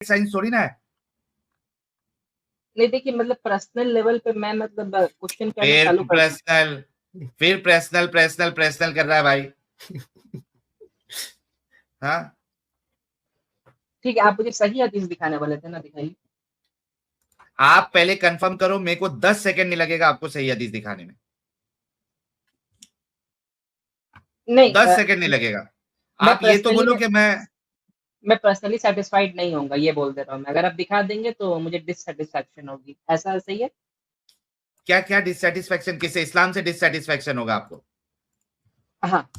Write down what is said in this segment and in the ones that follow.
Science थोड़ी ना है। नहीं देखिए, मतलब पर्सनल लेवल पे मैं मतलब क्वेश्चन करना फिर चालू कर दूं। पर्सनल कर रहा है भाई। हाँ, ठीक है, आप मुझे सही हदीस दिखाने वाले थे ना, दिखाइए। आप पहले कंफर्म करो, मेरे को 10 सेकंड नहीं लगेगा आपको सही हदीस दिखाने में। नहीं 10 सेकंड नहीं लगेगा। मैं आप ये तो पर्सनली बोलो कि मैं पर्सनली सेटिस्फाइड नहीं होऊंगा, ये बोल दे रहा हूँ मैं। अगर आप दिखा देंगे तो मुझे डिससेटिस्फैक्शन होगी, ऐसा सही है? क्या क्या डिससेटिस्फैक्शन, किससे? इस्लाम से डिससेटिस्फैक्शन होगा आपको? हाँ।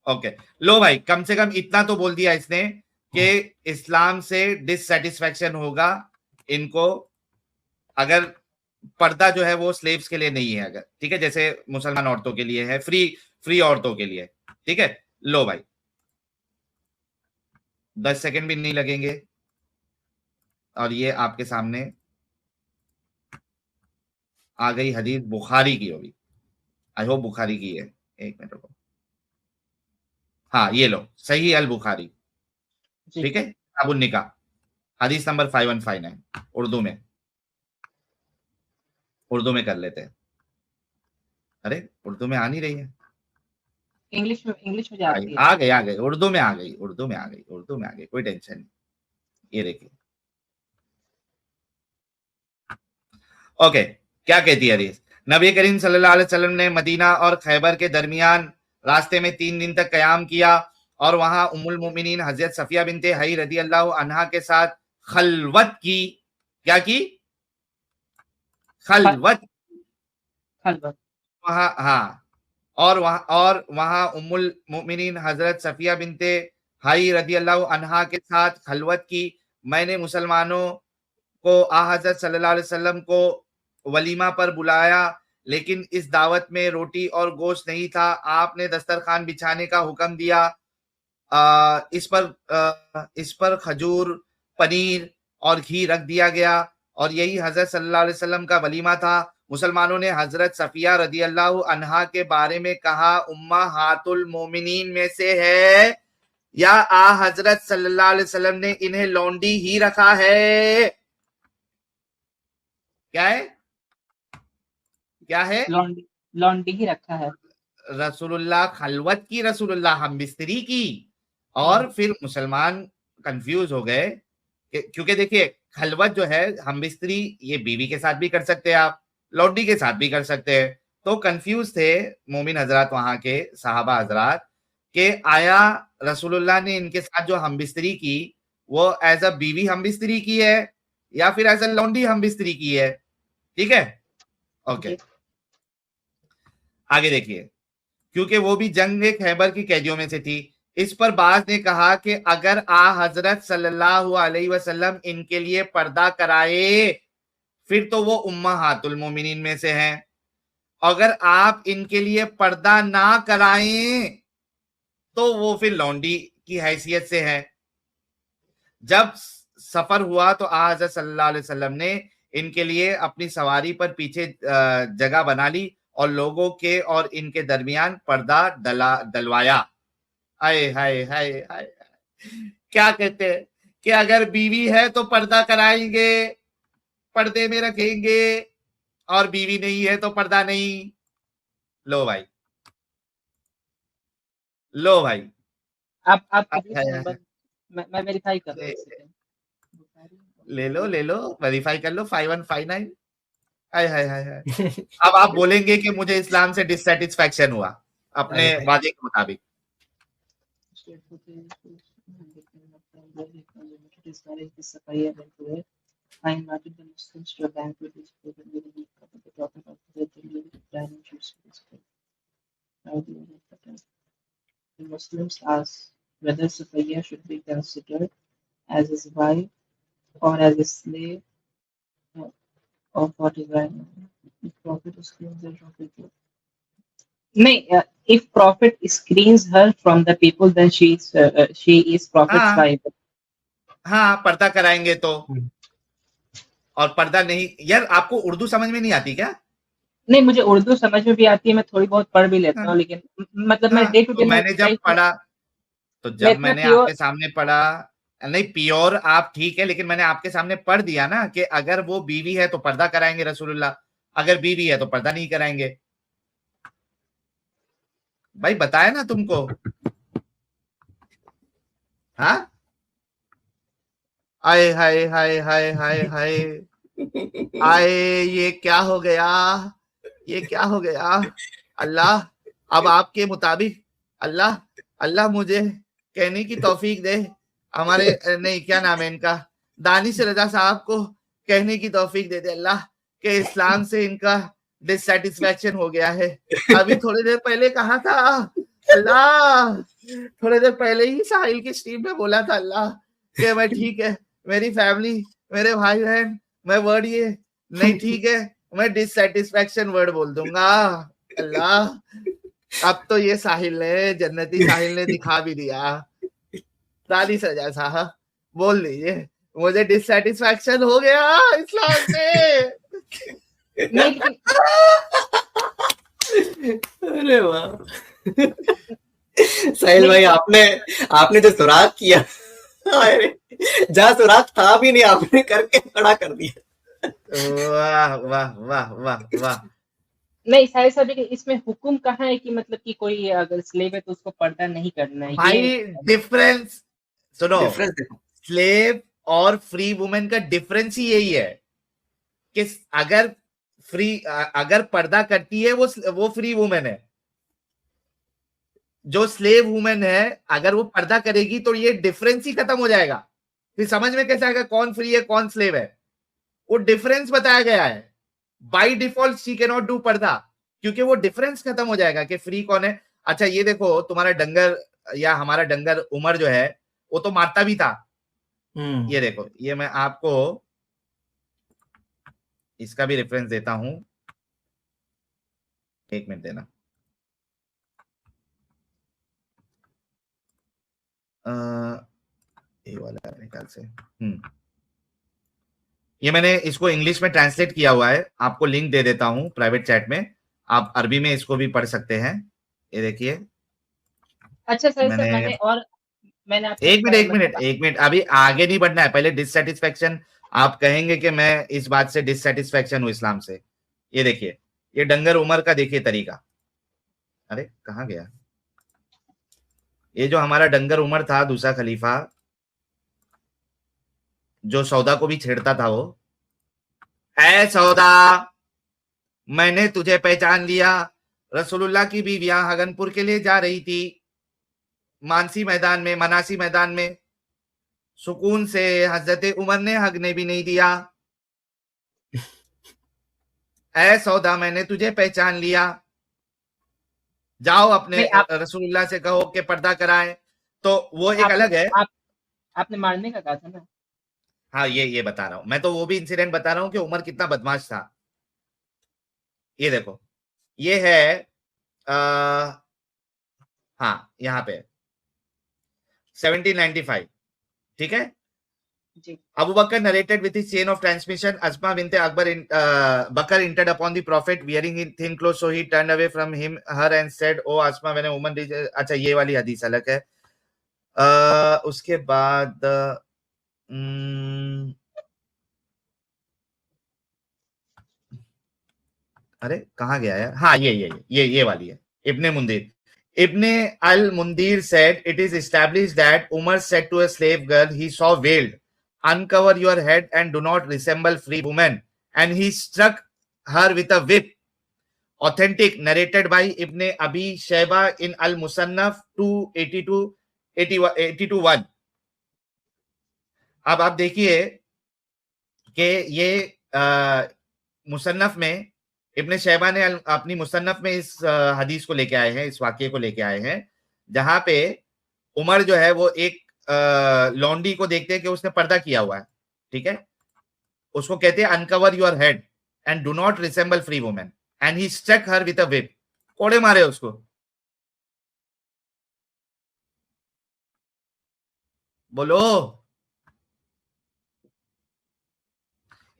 ओके, लो भाई, कम से कम इतना तो बोल दिया इसने कि इस्लाम से डिससेटिस्फैक्शन होगा इनको अगर पर्दा जो है वो स्लेव्स के लिए नहीं है, अगर ठीक है, जैसे मुसलमान औरतों के लिए है, फ्री फ्री औरतों के लिए, ठीक है। लो भाई, 10 सेकंड भी नहीं लगेंगे और ये आपके सामने आ गई हदीस, बुखारी की होगी, आई होप बुखारी की है। एक मिनट रुको, हाँ ये लो, सही अल बुखारी, जी। ठीक है, अबुल निकाह, हदीस नंबर 5159, उर्दू में कर लेते हैं। अरे उर्दू में आ नहीं रही है। इंग्लिश में जाती है। आ गई, उर्दू में आ गई, उर्दू में आ गई, कोई टेंशन नहीं। ये देखिए, ओके, क्या कहती है हदीस? नबी करीम सल्लल्लाहु अलैहि वसल्लम ने मदीना और खैबर के दरमियान रास्ते में 3 दिन तक कयाम किया और वहां उम्मुल मोमिनीन हजरत सफिया बिनते हई रदी अल्लाह अन्हा के साथ खलवत की। क्या की? ख- खलवत। खलबत। वहां, हाँ, और वहां उम्मुल मोमिनीन हजरत सफिया बिनते हई रदी अल्लाह अन्हा के साथ खलवत की। मैंने मुसलमानों को आ हजरत सल्लल्लाहु अलैहि वसल्लम को वलीमा पर बुलाया, लेकिन इस दावत में रोटी और गोश्त नहीं था। आपने दस्तरखान बिछाने का हुक्म दिया। इस पर खजूर, पनीर और घी रख दिया गया और यही हजरत सल्लल्लाहु अलैहि वसल्लम का वलीमा था। मुसलमानों ने हजरत सफिया रदी अल्लाह अन्हा के बारे में कहा, उम्मा हातुल मोमिनीन में से है या आ हजरत सल्लल्लाहु अलैहि वसल्लम ने इन्हें लौंडी ही रखा है? क्या है? क्या है? लॉन्डी ही रखा है। रसूलुल्लाह खलवत की, रसूलुल्लाह हम बिस्तरी की। और फिर मुसलमान कंफ्यूज हो गए क्योंकि देखिए, खलवत जो है हम बिस्तरी, ये बीवी के साथ भी कर सकते हैं आप, लौंडी के साथ भी कर सकते हैं। तो कंफ्यूज थे मोमिन हजरात, वहां के साहबा हजरात, के आया रसूलुल्लाह ने इनके साथ जो हम बिस्तरी की वो एज अ बीवी हम बिस्तरी की है या फिर एज अ लौंडी हम बिस्तरी की है? ठीक है, ओके, जी। आगे देखिए। क्योंकि वो भी जंग खैबर की कैदियों में से थी। इस पर बाज ने कहा कि अगर आ हजरत सल्लल्लाहु अलैहि वसल्लम इनके लिए पर्दा कराए फिर तो वो उम्महातुल मोमिनीन में से हैं। अगर आप इनके लिए पर्दा ना कराएं तो वो फिर लौंडी की हैसियत से है। जब सफर हुआ तो आ हजरत सल्लल्लाहु अलैहि वसल्लम ने इनके लिए अपनी सवारी पर पीछे जगह बना ली और लोगों के और इनके दरमियान पर्दा डलवाया। हाय हाय हाय हाय, क्या कहते हैं कि अगर बीवी है तो पर्दा कराएंगे, पर्दे में रखेंगे, और बीवी नहीं है तो पर्दा नहीं। लो भाई, लो भाई। आप हाय, हदीस हाय, नंबर, हाय, मैं वेरीफाई कर रहा हूँ, ले, एक सेकंड। बुखारी ले लो, वेरीफाई कर लो, 5159। हाय हाय हाय हाय। अब आप बोलेंगे कि मुझे इस्लाम से डिससेटिस्फैक्शन हुआ अपने वादे के मुताबिक। I invited the Muslims to a banquet which opened with a book of the Prophet of the dining choose the Muslims asked whether Sufiya should be considered as his wife or as a slave of what is right. The Prophet screens her from people. No, if Prophet screens her from the people, then she is Prophet's हाँ, wife. हाँ, पर्दा कराएंगे तो। और पर्दा नहीं, यार आपको उर्दू समझ में नहीं आती क्या? नहीं, मुझे उर्दू समझ में भी आती है, मैं थोड़ी बहुत पढ़ भी लेता हूँ, हाँ, लेकिन मतलब मैं हाँ, डे टू डे तो मैंने जब लाइफ में पढ़ा, तो मैं जब इतना मैंने प्योर। आपके सामने पढ़ा, नहीं प्योर आप ठीक है, लेकिन मैंने आपके सामने पढ़ दिया ना कि अगर वो बीवी है तो पर्दा कराएंगे रसूलुल्लाह, अगर बीवी है तो पर्दा नहीं कराएंगे। भाई बताया ना तुमको। हाँ, आए हाय हाय हाय हाय हाय, आए ये क्या हो गया, ये क्या हो गया। अल्लाह, अब आपके मुताबिक अल्लाह, अल्लाह मुझे कहने की तौफीक दे। हमारे नहीं क्या नाम है इनका, दानिश रजा साहब को कहने की तौफीक दे दे अल्लाह, के इस्लाम से इनका डिससेटिस्फैक्शन हो गया है। अभी थोड़ी देर पहले कहा था अल्लाह, थोड़ी देर पहले ही साहिल की स्ट्रीम में बोला था अल्लाह कि मैं ठीक है, मेरी फैमिली, मेरे भाई बहन, मैं वर्ड ये नहीं ठीक है, मैं डिससेटिस्फैक्शन वर्ड बोल दूंगा। अल्लाह, अब तो ये साहिल ने, जन्नती साहिल ने दिखा भी दिया। दादी सजा साहब बोल दीजिए, मुझे डिससेटिस्फैक्शन हो गया इस्लाम से। नहीं लेकिन अरे वाह साहिल भाई, आपने आपने जो सुराग किया, अरे जहाँ सुराग था भी नहीं आपने करके खड़ा कर दिया। वाह वाह वाह वाह वाह। नहीं साहिल साहब, लेकिन इसमें हुक्म कहाँ है कि मतलब कि कोई अगर स्लेव है तो उसको पर्दा नहीं करना है, भाई ये डिफरेंस सुनो, डिफरेंस देखो। स्लेव और फ्री वुमेन का डिफरेंस ही यही है कि अगर अगर पर्दा करती है वो फ्री वुमेन है, जो स्लेव वुमेन है अगर वो पर्दा करेगी तो ये डिफरेंस ही खत्म हो जाएगा। फिर समझ में कैसे आएगा कौन फ्री है कौन स्लेव है, वो डिफरेंस बताया गया है। By default she can not do पर्दा, क्योंकि वो डिफरेंस खत्म हो जाएगा कि फ्री कौन है। अच्छा ये देखो, तुम्हारा डंगर या हमारा डंगर उमर जो है वो तो मारता भी था। ये देखो, ये मैं आपको इसका भी रेफरेंस देता हूं, एक मिनट देना। ये वाला है मेरे ख्याल से। ये मैंने इसको इंग्लिश में ट्रांसलेट किया हुआ है, आपको लिंक दे देता हूं प्राइवेट चैट में, आप अरबी में इसको भी पढ़ सकते हैं। ये देखिए अच्छा साहिल साहब, मैंने, मैंने आपसे एक मिनट एक मिनट मतलब एक मिनट, अभी आगे नहीं बढ़ना है, पहले डिससेटिस्फेक्शन। आप कहेंगे कि मैं इस बात से डिससेटिस्फेक्शन हूं इस्लाम से। ये देखिए, ये डंगर उमर का देखिए तरीका। अरे कहाँ गया, ये जो हमारा डंगर उमर था दूसरा खलीफा, जो सौदा को भी छेड़ता था, वो है सौदा, मैंने तुझे पहचान लिया। रसूलुल्लाह की बीवियां हगनपुर के लिए जा रही थी, मानसी मैदान में, मनासी मैदान में, सुकून से हजरत उमर ने हगने भी नहीं दिया। ऐ सौदा, मैंने तुझे पहचान लिया, जाओ अपने नहीं रसूलुल्लाह से कहो कि पर्दा कराए। तो वो एक आपने अलग है। आप आपने मारने का कहा था ना। हाँ ये बता रहा हूं मैं, तो वो भी इंसिडेंट बता रहा हूं कि उमर कितना बदमाश था। ये देखो, ये है आ, हाँ यहाँ पे 1795, ठीक है। जी Abu Bakr narrated with his chain of transmission. Asma bint Akbar Bakr entered upon the Prophet wearing his thin clothes, so he turned away from her and said, "Oh Asma, when a woman reaches." अच्छा ये वाली हदीस अलग है। उसके बाद अरे कहाँ गया यार, हाँ ये वाली है। इब्ने मुंदिर, Ibn al-Mundir said, "It is established that Umar said to a slave girl he saw veiled, 'Uncover your head and do not resemble free women,' and he struck her with a whip." Authentic, narrated by Ibn Abi Shayba in Al-Musannaf 282 82-1। अब आप देखिए कि ये मुसन्नफ में इब्ने शैबा ने अपनी मुसन्नफ में इस हदीस को लेके आए हैं, इस वाक्य को लेके आए हैं, जहां पे उमर जो है वो एक लॉन्डी को देखते हैं कि उसने पर्दा किया हुआ है, ठीक है। उसको कहते हैं uncover your head and do not resemble free women, and he struck her with a whip, कोड़े मारे उसको। बोलो,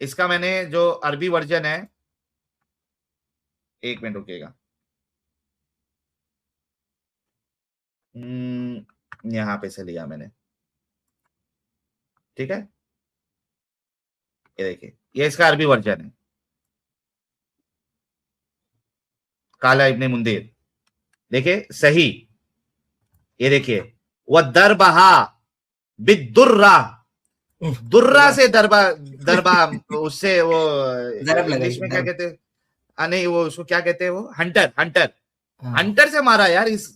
इसका मैंने जो अरबी वर्जन है, एक मिनट रुकिएगा, यहां पे से लिया मैंने। ठीक है, ये देखिए, ये इसका अरबी वर्जन है, काला इब्ने मुंदिर, देखिए सही, ये देखिए, वह दरबहा बिदुर्रा, दुर्रा से दरबा, दरबा उससे वो जरब इंग्लिश लगाई, में क्या जरब। कहते हैं, नहीं वो उसको क्या कहते हैं, वो हंटर, हंटर, हाँ, हंटर से मारा यार इस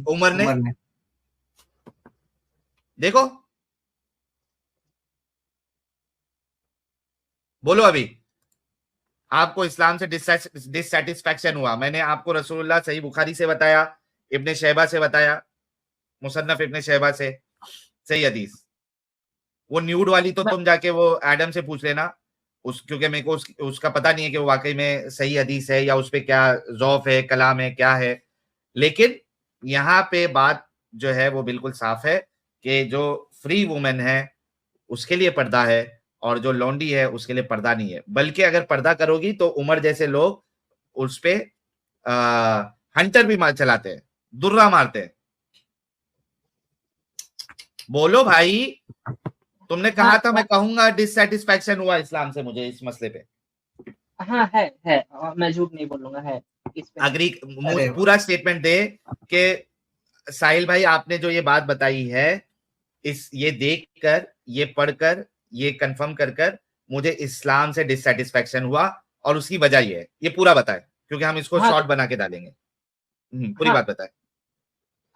उमर ने, उमर ने। देखो, बोलो अभी आपको इस्लाम से डिससेटिस्फैक्शन हुआ? मैंने आपको रसूलुल्लाह सही बुखारी से बताया, इब्ने शैबा से बताया, मुसन्नफ इब्ने शैबा से सही हदीस। वो न्यूड वाली तो तुम जाके वो एडम से पूछ लेना, उस क्योंकि मेरे को उसका पता नहीं है कि वो वाकई में सही हदीस है या उस पे क्या ज़ौफ है, कलाम है, क्या है। लेकिन यहाँ पे बात जो है वो बिल्कुल साफ है कि जो फ्री वुमेन है उसके लिए पर्दा है और जो लौंडी है उसके लिए पर्दा नहीं है। बल्कि अगर पर्दा करोगी तो उमर जैसे लोग उस पे हंटर भी मार चलाते हैं, दुर्रा मारते हैं। बोलो भाई, तुमने कहा था मैं कहूंगा डिससेटिस्फैक्शन हुआ इस्लाम से मुझे इस मसले पे। हाँ है, और मैं झूठ नहीं बोलूंगा, है इस पे। अग्री, अरे पूरा स्टेटमेंट दे कि साहिल भाई आपने जो ये बात बताई है, इस ये देखकर, ये पढ़कर, ये कंफर्म कर मुझे इस्लाम से डिससेटिस्फैक्शन हुआ और उसकी वजह ये है, ये पूरा बताए, क्योंकि हम इसको हाँ, शॉर्ट बना के डालेंगे। पूरी हाँ, बात बताए।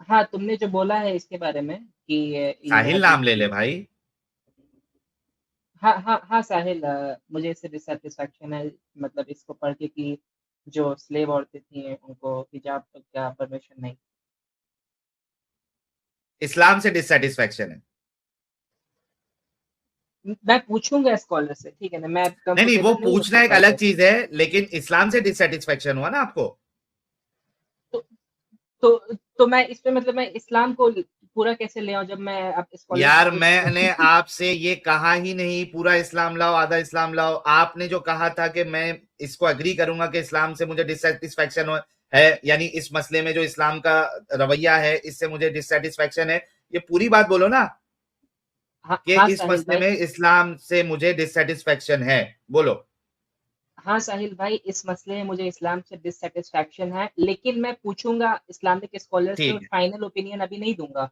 हाँ, तुमने जो बोला है इसके बारे में कि ये साहिल नाम ले हदीस, ले भाई। हाँ साहिल, मुझे इससे डिससेटिस्फैक्शन है, मतलब इसको पढ़ के कि जो स्लेव औरतें थी उनको हिजाब का परमिशन नहीं। इस्लाम से डिससेटिस्फैक्शन है। मैं पूछूंगा स्कॉलर से, ठीक है ना, मैं नहीं वो कंफर्टेबल नहीं हूँ पूछना उसको एक पढ़ अलग के। चीज है, लेकिन इस्लाम से डिससेटिस्फैक्शन हुआ ना आपको। तो तो मैं इस पे, मतलब मैं इस्लाम को पूरा कैसे ले आऊं जब मैं अब स्कॉलर से यार पूछ रहा मैंने हूँ। आपसे ये कहा ही नहीं पूरा इस्लाम लाओ, आधा इस्लाम लाओ। आपने जो कहा था कि मैं इसको अग्री करूंगा कि इस्लाम से मुझे डिससेटिस्फैक्शन है, यानी इस मसले में जो इस्लाम का रवैया है इससे मुझे डिससेटिस्फैक्शन है, ये पूरी बात बोलो ना कि हाँ इस साहिल मसले भाई, में इस्लाम से मुझे डिससेटिस्फैक्शन है, बोलो। हाँ साहिल भाई, इस मसले में मुझे इस्लाम से डिससेटिस्फैक्शन है, लेकिन मैं पूछूंगा इस्लामिक स्कॉलर से और ठीक है, फाइनल ओपिनियन अभी नहीं दूंगा।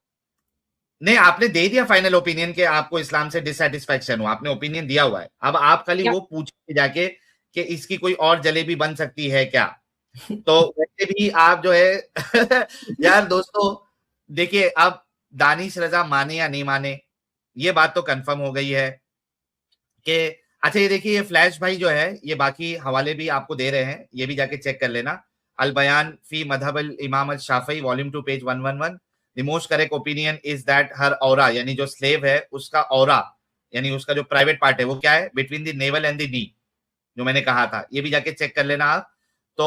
नहीं आपने दे दिया फाइनल ओपिनियन कि आपको इस्लाम से डिससेटिस्फैक्शन हो, आपने ओपिनियन दिया हुआ है। अब आप खाली क्या? वो पूछिए जाके कि इसकी कोई और जलेबी बन सकती है क्या। तो वैसे भी आप जो है यार दोस्तों, देखिए अब दानिश रजा माने या नहीं माने, ये बात तो कंफर्म हो गई है कि अच्छा ये देखिए, ये फ्लैश भाई जो है ये बाकी हवाले भी आपको दे रहे हैं, ये भी जाके चेक कर लेना। अल बयान फी मजहब अल इमाम अल शाफी volume 2 page 111। The most correct opinion is that her औरा, यानी जो स्लेव है उसका औरा, यानी उसका जो प्राइवेट पार्ट है वो क्या है, between the naval and the knee, जो मैंने कहा था, ये भी जाके चेक कर लेना आप। तो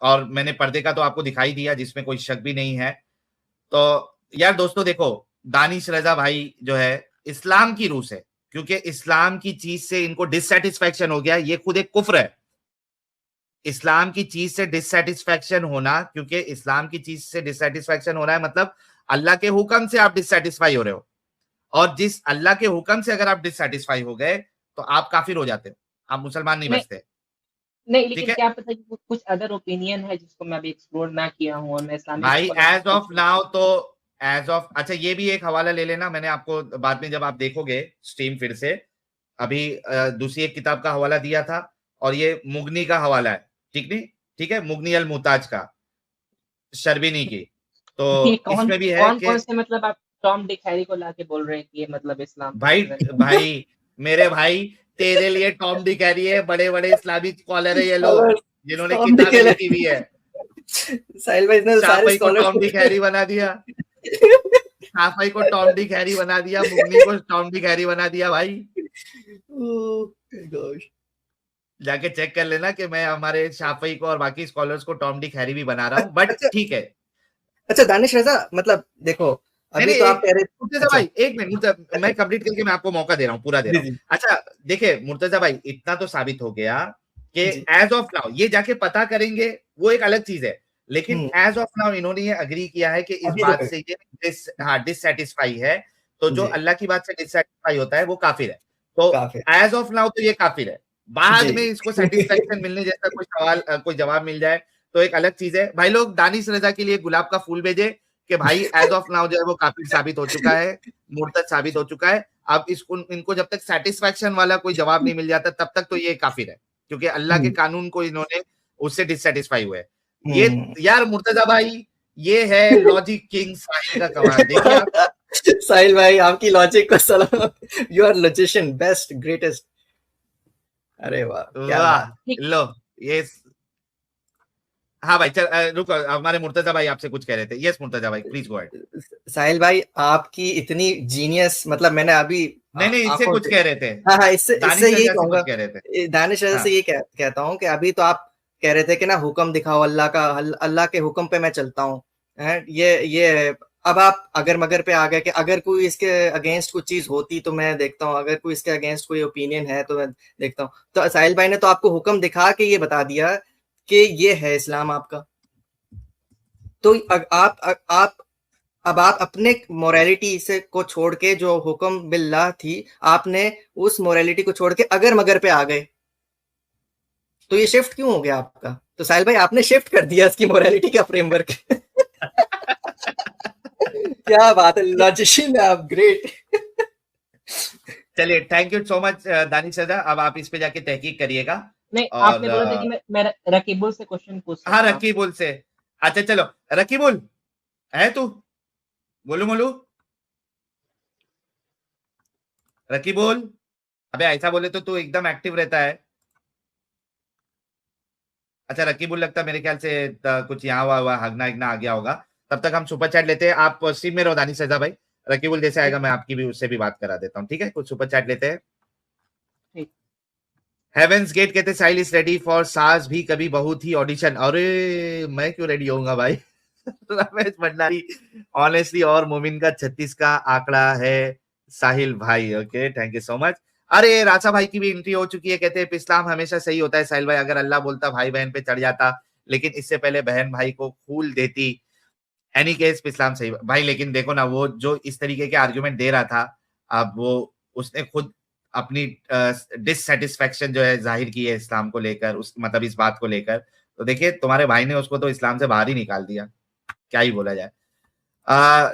और मैंने पर्दे का तो आपको दिखाई दिया जिसमें कोई शक भी नहीं है। तो यार दोस्तों देखो, दानिश रजा भाई जो है इस्लाम की रूह से, क्योंकि इस्लाम की चीज से इनको डिससेटिस्फैक्शन हो गया, ये खुद एक कुफ्र है। इस्लाम की चीज से डिससेटिस्फैक्शन होना, क्योंकि इस्लाम की चीज से डिससेटिस्फैक्शन हो रहा है मतलब अल्लाह के हुक्म से आप डिससेटिस्फाई हो रहे हो, और जिस अल्लाह के हुक्म से अगर आप डिससेटिस्फाई हो गए तो आप काफिर हो जाते हो, आप मुसलमान नहीं नहीं, बचते। नहीं, ठीक लेकिन है क्या पता कि कुछ अदर ओपिनियन है जिसको मैं अभी एक्सप्लोर ना किया हूँ और मैं इस्लामिक भाई, स्कॉलर से एज ऑफ पूछूं। नाउ तो, एज ऑफ, अच्छा ये भी एक हवाला ले लेना, मैंने आपको बाद में जब आप देखोगे स्ट्रीम फिर से, अभी दूसरी एक किताब का हवाला दिया था और ये मुगनी का हवाला है, ठीक नहीं, ठीक है, मुगनी अल मुताज का, शर्बिनी की। तो ये कौन इसमें भी है कौन कि कौन से, मतलब आप टॉम डिक हैरी को लाके बोल रहे हैं कि ये मतलब इस्लाम को भाई, रिप्रेजेंट करता है? भाई मेरे भाई, तेरे लिए टॉम डिक हैरी है, बड़े बड़े इस्लामिक स्कॉलर है ये लोग, स्कॉलर जिन्होंने टॉम डिक किताबें हैरी। लिखी हुई है। साहिल भाई इसने सारे शाफई को स्कॉलर्स टॉम को डिक हैरी बना दिया, शाफई को टॉम डिक हैरी बना दिया, मुगनी को टॉम डिक हैरी बना दिया भाई। ओह गॉश। जाके चेक कर लेना कि मैं हमारे शाफई को और बाकी स्कॉलर्स को टॉम डिक हैरी भी बना रहा हूँ, बट अच्छा, ठीक है। अच्छा दानिश रजा, मतलब देखो नहीं अभी नहीं, तो आप एक कह रहे। मुर्तजा अच्छा भाई एक मिनट, मैं कंप्लीट करके मैं आपको मौका दे रहा हूँ, पूरा दे जी रहा हूँ। जी अच्छा देखिए मुर्तजा भाई, इतना तो साबित हो गया कि जी। एज ऑफ नाउ, ये जाके पता करेंगे वो एक अलग चीज है, लेकिन एज ऑफ नाउ इन्होंने ये अग्री किया है कि इस अभी बात तक से ये डिससेटिस्फाई है तो जो जी। अल्लाह की बात से डिससेटिस्फाई होता है वो काफिर है। तो काफिर। एज ऑफ नाउ तो ये काफिर है। बाद जी। में इसको सेटिस्फेक्शन मिलने जैसा कोई सवाल कोई जवाब मिल जाए तो एक अलग चीज है। भाई लोग दानिश रजा के लिए गुलाब का फूल भेजे कि भाई एज ऑफ नाउ जो है वो काफिर साबित हो चुका है, मुर्तद साबित हो चुका है। अब इसको इनको जब तक सेटिस्फेक्शन वाला कोई जवाब नहीं मिल जाता तब तक तो ये काफिर है, क्योंकि अल्लाह के कानून को इन्होंने उससे डिससेटिस्फाई हुए। ये यार मुर्तजा भाई, ये है लॉजिक किंग साहिल का कमाल। देखिए आप साहिल भाई आपकी लॉजिक को सलाम। You are logician, best, greatest. अरे वाह, क्या वाह, बात। लो ये हाँ भाई चल रुको, हमारे मुर्तजा भाई आपसे कुछ कह रहे थे। यस मुर्तजा भाई प्लीज गो अहेड। साहिल भाई आपकी इतनी जीनियस, मतलब मैंने अभी नहीं इससे कुछ कह रहे थे, हाँ हाँ, इससे दानिश यही रजा से कहूंगा, कुछ कह रहे थे। दानिश रजा हाँ से ये कहता हूँ कि अभी तो आप कह रहे थे कि ना हुक्म दिखाओ अल्लाह का, अल्लाह के हुक्म पे मैं चलता हूँ। ये अब आप अगर मगर पे आ गए कि अगर कोई इसके अगेंस्ट कुछ चीज होती तो मैं देखता हूँ, अगर कोई इसके अगेंस्ट कोई ओपिनियन है तो मैं देखता हूँ। तो साहिल भाई ने तो आपको हुक्म दिखा के ये बता दिया कि ये है इस्लाम आपका। तो आप अब आप अपने मोरालिटी से को छोड़ के, जो हुक्म बिल्लाह थी, आपने उस मोरालिटी को छोड़ के अगर मगर पे आ गए, तो ये शिफ्ट क्यों हो गया आपका? तो साहिल भाई आपने शिफ्ट कर दिया इसकी मोरालिटी का फ्रेमवर्क। क्या बात है, लॉजिशियन है आप, ग्रेट। चलिए thank you so much Danish Raza. अब आप इस पे जाके तहकीक करिएगा। नहीं, और आपने बोला था कि मैं रकीबुल से क्वेश्चन पूछ सकता हाँ हूँ। रकीबुल से। अच्छा चलो रकीबुल है तू, बोलू बोलू रकीबुल। अबे ऐसा बोले तो तू एकदम एक्टिव रहता है। अच्छा रकीबुल लगता है मेरे ख्याल से कुछ यहाँ हुआ हगना हगना आ गया होगा। तब तक हम सुपर चैट लेते हैं। आप स्ट्रीम में रहो दानिश रजा भाई। रकीबुल जैसे आएगा मैं आपकी भी उससे भी बात करा देता हूँ, ठीक है? कुछ सुपर चैट लेते हैं। ठीक। हेवेंस गेट कहते साइल इज रेडी फॉर सास भी कभी बहू थी ऑडिशन। अरे मैं क्यों रेडी होऊंगा भाई। रमेश भंडारी ऑनेस्टली और मोमिन का 36 का आंकड़ा है साहिल भाई। Okay thank you so much. अरे रासा भाई की भी एंट्री हो चुकी है, कहते हैं इस्लाम हमेशा सही होता है साहिल भाई, अगर अल्लाह बोलता भाई बहन पे चढ़ जाता, लेकिन इससे पहले बहन भाई को खूल देती। एनी केस इस्लाम सही भाई। लेकिन देखो ना वो जो इस तरीके के आर्गुमेंट दे रहा था, अब वो उसने खुद अपनी डिससेटिस्फेक्शन जो है जाहिर की है इस्लाम को लेकर, उस मतलब इस बात को लेकर। तो देखिए तुम्हारे भाई ने उसको तो इस्लाम से बाहर ही निकाल दिया, क्या ही बोला जाए।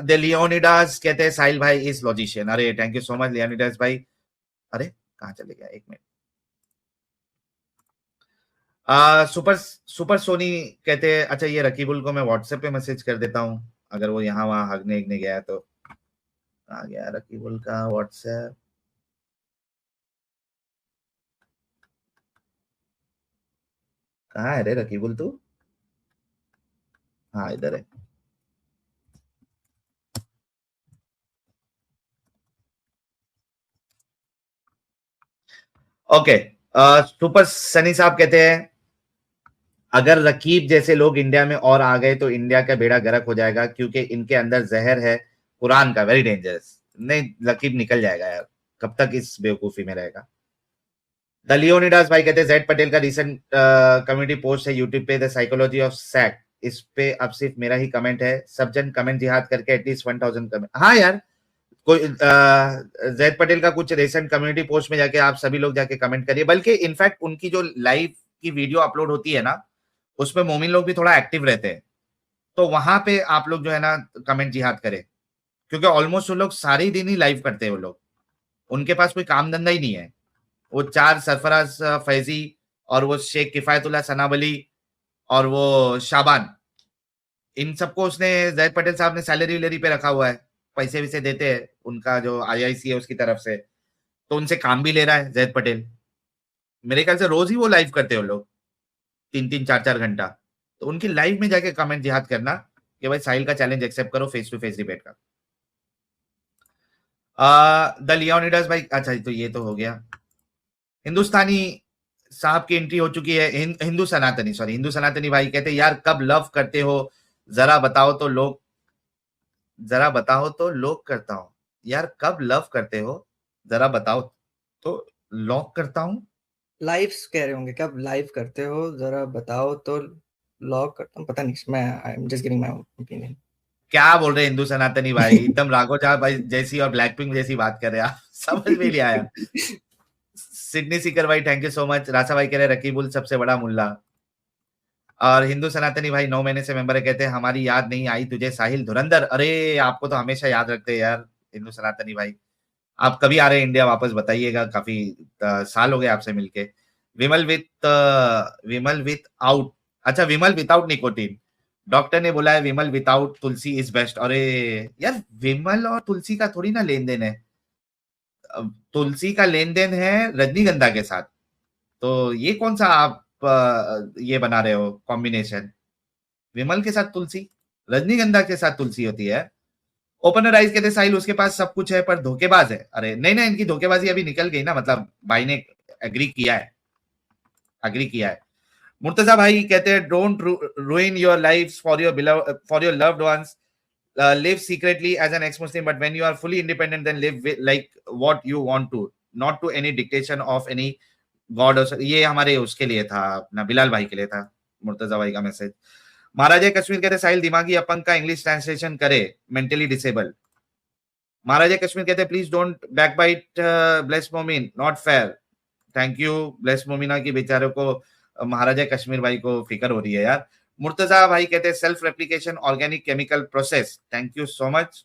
द लियोनिडास कहते हैं साहिल भाई इज लॉजिशियन। अरे thank you so much Leonidas भाई। अरे कहाँ चले गया, एक मिनट। सुपर सुपर सोनी कहते हैं, अच्छा ये रकीबुल को मैं व्हाट्सएप पे मैसेज कर देता हूँ, अगर वो यहाँ वहां हगने हगने गया है तो। आ गया रकीबुल का व्हाट्सएप। कहाँ है रे रकीबुल तू? हाँ इधर है। ओके सुपर सनी साहब कहते हैं अगर रकीब जैसे लोग इंडिया में और आ गए तो इंडिया का बेड़ा गर्क हो जाएगा, क्योंकि इनके अंदर जहर है कुरान का, वेरी डेंजरस। नहीं रकीब निकल जाएगा यार, कब तक इस बेवकूफी में रहेगा। द लियोनिडास भाई कहते हैं जेड पटेल का रिसेंट कम्युनिटी पोस्ट है यूट्यूब पे, द साइकोलॉजी ऑफ सैक। इस पे अब सिर्फ मेरा ही कमेंट है, सब जन कमेंट जिहाद करके एटलीस्ट 1000 कमेंट। हाँ यार कोई जैद पटेल का कुछ रिसेंट कम्युनिटी पोस्ट में जाके आप सभी लोग जाके कमेंट करिए। बल्कि इनफैक्ट उनकी जो लाइव की वीडियो अपलोड होती है ना, उसमें मोमिन लोग भी थोड़ा एक्टिव रहते हैं, तो वहां पे आप लोग जो है ना कमेंट जिहाद करें, क्योंकि ऑलमोस्ट वो लोग सारे दिन ही लाइव करते हैं। वो लोग, उनके पास कोई काम धंधा ही नहीं है। वो चार सरफराज फैजी और वो शेख किफायतुल्लाह सनावली और वो शाबान, इन सबको उसने जैद पटेल साहब ने सैलरी वैलरी पे रखा हुआ है, पैसे वैसे देते हैं उनका जो आईआईसी है उसकी तरफ से, तो उनसे काम भी ले रहा है जैद पटेल। मेरे ख्याल से रोज ही वो लाइव करते हैं वो लोग, 3-3 4-4 घंटा। तो उनकी लाइव में जाके कमेंट जिहाद करना कि भाई साहिल का चैलेंज एक्सेप्ट करो फेस टू फेस डिबेट का। द लियोनिडास भाई, अच्छा तो ये तो हो गया। हिंदुस्तानी साहब की एंट्री हो चुकी है। हिंदू सनातनी, सॉरी हिंदू सनातनी भाई कहते हैं यार कब लव करते हो, जरा बताओ तो लोग, जरा बताओ तो लोग करता हूं। यार कब लव करते हो, जरा बताओ तो लॉक करता हूं। लाइव कह रहे होंगे, कब लाइव करते हो जरा बताओ तो लॉक करता हूँ, पता नहीं, मैं I am just giving my opinion. क्या बोल रहे हैं हिंदू सनातनी भाई, एकदम राघोजा भाई जैसी और ब्लैक पिंक जैसी बात कर रहे हैं आप। समझ में नहीं आया। सिडनी सीकर भाई थैंक यू सो मच। रासा भाई कह रहे हैं रकीबुल सबसे बड़ा मुल्ला। और हिंदू सनातनी भाई 9 महीने से मेंबर है, कहते हैं हमारी याद नहीं आई तुझे साहिल धुरंधर। अरे आपको तो हमेशा याद रखते हैं यार हिंदू सनातनी भाई। आप कभी आ रहे हैं इंडिया वापस बताइएगा, काफी साल हो गए आपसे मिलके। विमल विथ आउट, अच्छा विमल विदाउट निकोटीन। डॉक्टर ने बोला है विमल विदाउट तुलसी इज बेस्ट। अरे यार विमल और तुलसी का थोड़ी ना लेन देन है, तुलसी का लेन देन है रजनीगंधा के साथ। तो ये कौन सा आप ये बना रहे हो कॉम्बिनेशन, विमल के साथ तुलसी, रजनीगंधा के साथ तुलसी होती है। ओपनर राइज कहते साहिल उसके पास सब कुछ है पर धोखेबाज है। अरे नहीं ना, इनकी धोखेबाजी अभी निकल गई ना, मतलब भाई ने एग्री किया है। मुर्तजा भाई कहते हैं don't ruin your lives for your loved ones. Live secretly as an ex-Muslim, but when you are fully independent, then live like what you want to, not to any dictation of any god or ये हमारे उसके लिए था, अपना बिलाल भाई के लिए था मुर्तजा भाई का मैसेज। महाराजा कश्मीर कहते साहिल दिमागी अपंग का इंग्लिश ट्रांसलेशन करे, मेंटली डिसेबल। महाराजा कश्मीर कहते प्लीज डोंट बैकबाइट ब्लेस मोमिन, not fair. Thank you bless Momina की बेचारे को, महाराजा कश्मीर भाई को फिक्र हो रही है यार। मुर्तजा भाई कहते हैं self replication organic chemical process, thank you so much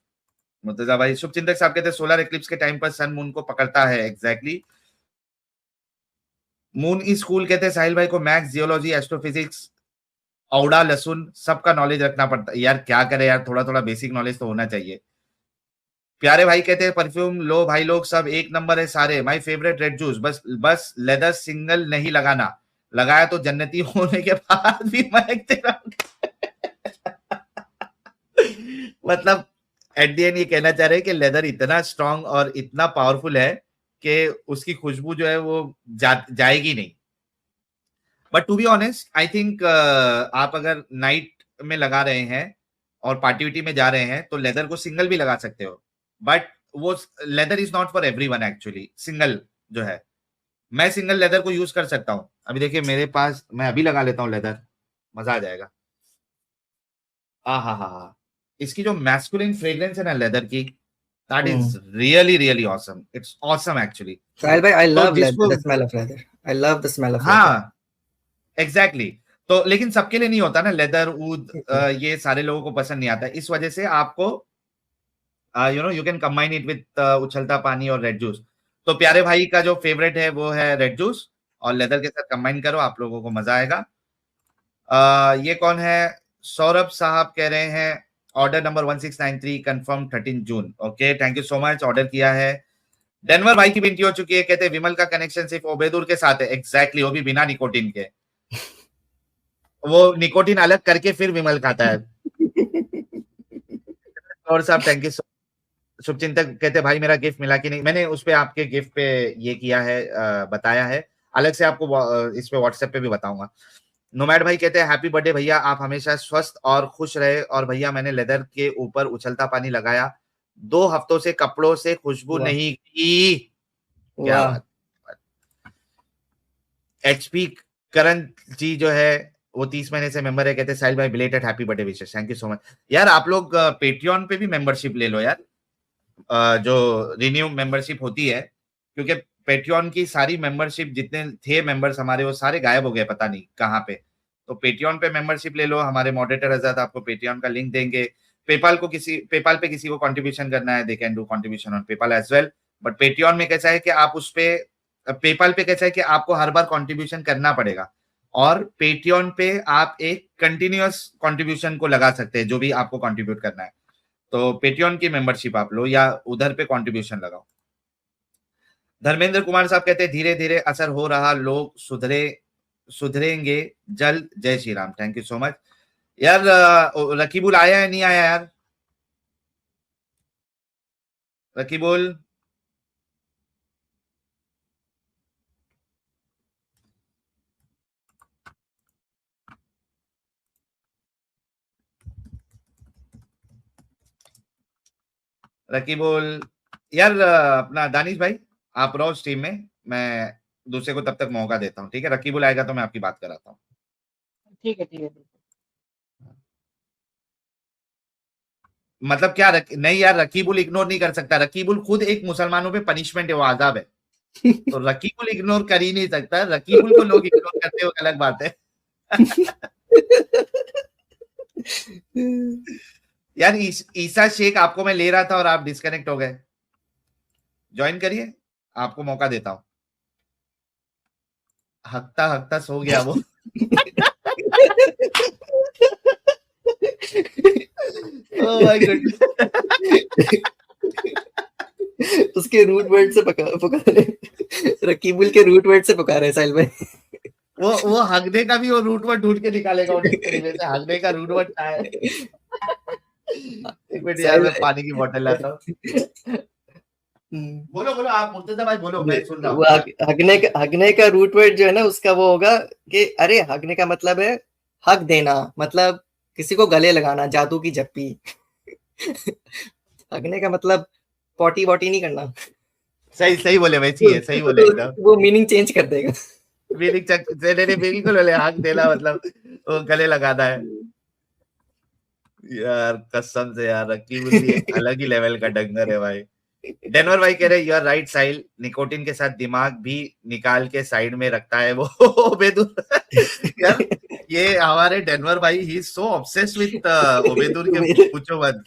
Murtaza भाई। शुभचिंतक साहब कहते हैं सोलर एक्लिप्स के टाइम पर सन मून को पकड़ता है, एग्जैक्टली। मून इज कूल कहते हैं साहिल भाई को मैथ्स, जियोलॉजी, एस्ट्रोफिजिक्स, औड़ा लहसुन सबका नॉलेज रखना पड़ता है यार, क्या करे यार, थोड़ा थोड़ा बेसिक नॉलेज तो होना चाहिए। प्यारे भाई कहते हैं परफ्यूम लो भाई लोग सब एक नंबर है सारे, माय फेवरेट रेड जूस, बस लेदर सिंगल नहीं लगाना, लगाया तो जन्नती होने के बाद भी महकते रहोगे। मतलब एट द एंड ये कहना चाह रहे हैं कि लेदर इतना स्ट्रांग और इतना पावरफुल है कि उसकी खुशबू जो है वो जाएगी नहीं। But to be honest I think आप अगर नाइट में लगा रहे हैं और पार्टी में जा रहे हैं तो लेदर को सिंगल भी लगा सकते हो, बट वो leather is not for everyone actually. Single जो है, मैं सिंगल लेदर को यूज कर सकता हूं। अभी देखिए मेरे पास, मैं अभी लगा लेता हूं लेदर, मजा आ जाएगा। हा, इसकी जो मैस्कुलिन फ्रेग्रेंस है ना लेदर की, that is really awesome, it's awesome actually. Sahil भाई आई तो लव जिसको, the smell of leather, I love the smell of leather. हाँ एग्जैक्टली तो लेकिन सबके लिए नहीं होता ना लेदर, ऊद, ये सारे लोगों को पसंद नहीं आता, इस वजह से आपको you can combine it with उछलता पानी और रेड जूस। तो प्यारे भाई का जो फेवरेट है वो है रेड जूस, और लेदर के साथ कंबाइन करो, आप लोगों को मजा आएगा। ये कौन है, सौरभ साहब कह रहे हैं order number 1693 confirm 13 June. Okay thank you so much, order किया है। डेनवर भाई की विनती हो चुकी है, कहते हैं विमल का कनेक्शन सिर्फ ओबेदुर के साथ है, एग्जैक्टली वो भी बिना निकोटीन के, वो निकोटीन अलग करके फिर विमल खाता है। और साहब थैंक यू। शुभचिंतक कहते भाई मेरा गिफ्ट मिला कि नहीं, मैंने उस पे आपके गिफ्ट पे ये किया है, बताया है अलग से आपको, इस पे व्हाट्सएप पे भी बताऊंगा। नोमैड भाई कहते हैं हैप्पी बर्थडे भैया, आप हमेशा स्वस्थ और खुश रहे, और भैया मैंने लेदर के ऊपर उछलता पानी लगाया 2 हफ्तों से, कपड़ों से खुशबू नहीं की। क्या बात। एचपी करण जी जो है वो 30 महीने से मेंबर है, कहते हैं साहिल भाई बिलेटेड हैप्पी बर्थडे विशेष, थैंक यू सो मच यार। आप लोग पेट्रियन पे भी मेंबरशिप ले लो यार, जो रिन्यू मेंबरशिप होती है, क्योंकि पेट्रियन की सारी मेंबरशिप जितने थे मेंबर्स हमारे वो सारे गायब हो गए, पता नहीं कहाँ पे। तो पेट्रियन पे मेंबरशिप ले लो, हमारे मॉडरेटर आजाद आपको पेट्रियन का लिंक देंगे। पेपाल पे किसी को कंट्रीब्यूशन करना है, they can do contribution on PayPal as well. But Patreon में कैसा है कि आप उस पे, पेपाल पे कैसा है कि आपको हर बार कंट्रीब्यूशन करना पड़ेगा, और पेट्रियन पे आप एक कंटिन्यूअस कंट्रीब्यूशन को लगा सकते हैं जो भी आपको कंट्रीब्यूट करना है। तो पेट्रियन की मेंबरशिप आप लो या उधर पे कंट्रीब्यूशन लगाओ। धर्मेंद्र कुमार साहब कहते हैं धीरे धीरे असर हो रहा, लोग सुधरेंगे जल्द, जय Shri Ram, thank you so much यार। रकीबुल आया है नहीं आया यार, रकीबुल यार, अपना दानिश भाई आप रहो स्ट्रीम में, मैं दूसरे को तब तक मौका देता हूँ, ठीक है। रकीबुल आएगा तो मैं आपकी बात कराता हूँ। ठीक है। मतलब क्या नहीं यार, रकीबुल इग्नोर नहीं कर सकता। रकीबुल खुद एक मुसलमानों पे पनिशमेंट है, वो आजाब है। तो रकीबुल इग्नोर कर ही नहीं सकता। रकीबुल को लोग इग्नोर करते हो अलग बात है। यार ईसा शेख आपको मैं ले रहा था और आप डिस्कनेक्ट हो गए। ज्वाइन करिए, आपको मौका देता हूं। हकता हकता सो गया वो। Oh my God. उसके रूट वर्ड से पुकारे, रकीबुल के रूट वर्ड से पुकारे साहिल भाई। वो हगने का भी वो रूट वर्ड ढूंढ के निकालेगा वो डिक्शनरी में से। हगने का रूट वर्ड क्या है? एक मिनट यार, मैं पानी की बोतल लाता हूँ। बोलो बोलो आप मुर्तजा भाई, बोलो, मैं सुन रहा हूँ। हगने का रूट वर्ड जो है ना, उसका वो होगा कि अरे हगने का मतलब है हक देना, मतलब किसी को गले लगाना, जादू की जप्पी। हगने का मतलब पॉटी वॉटी नहीं करना। सही सही बोले, वैसी है, सही बोले एकदम। वो मीनिंग चेंज कर देगा। बिल्कुल बोले, हक देना मतलब वो गले लगाना है। यार कसम से यार, रकीबुल भी एक अलग ही लेवल का डंगर है भाई। डेनवर भाई कह रहे you are right Sahil, nicotine के साथ दिमाग भी निकाल के साइड में रखता है वो। ओबेदुल। यार ये हमारे डेनवर भाई, he is so obsessed with Obaidul के पूछो मत।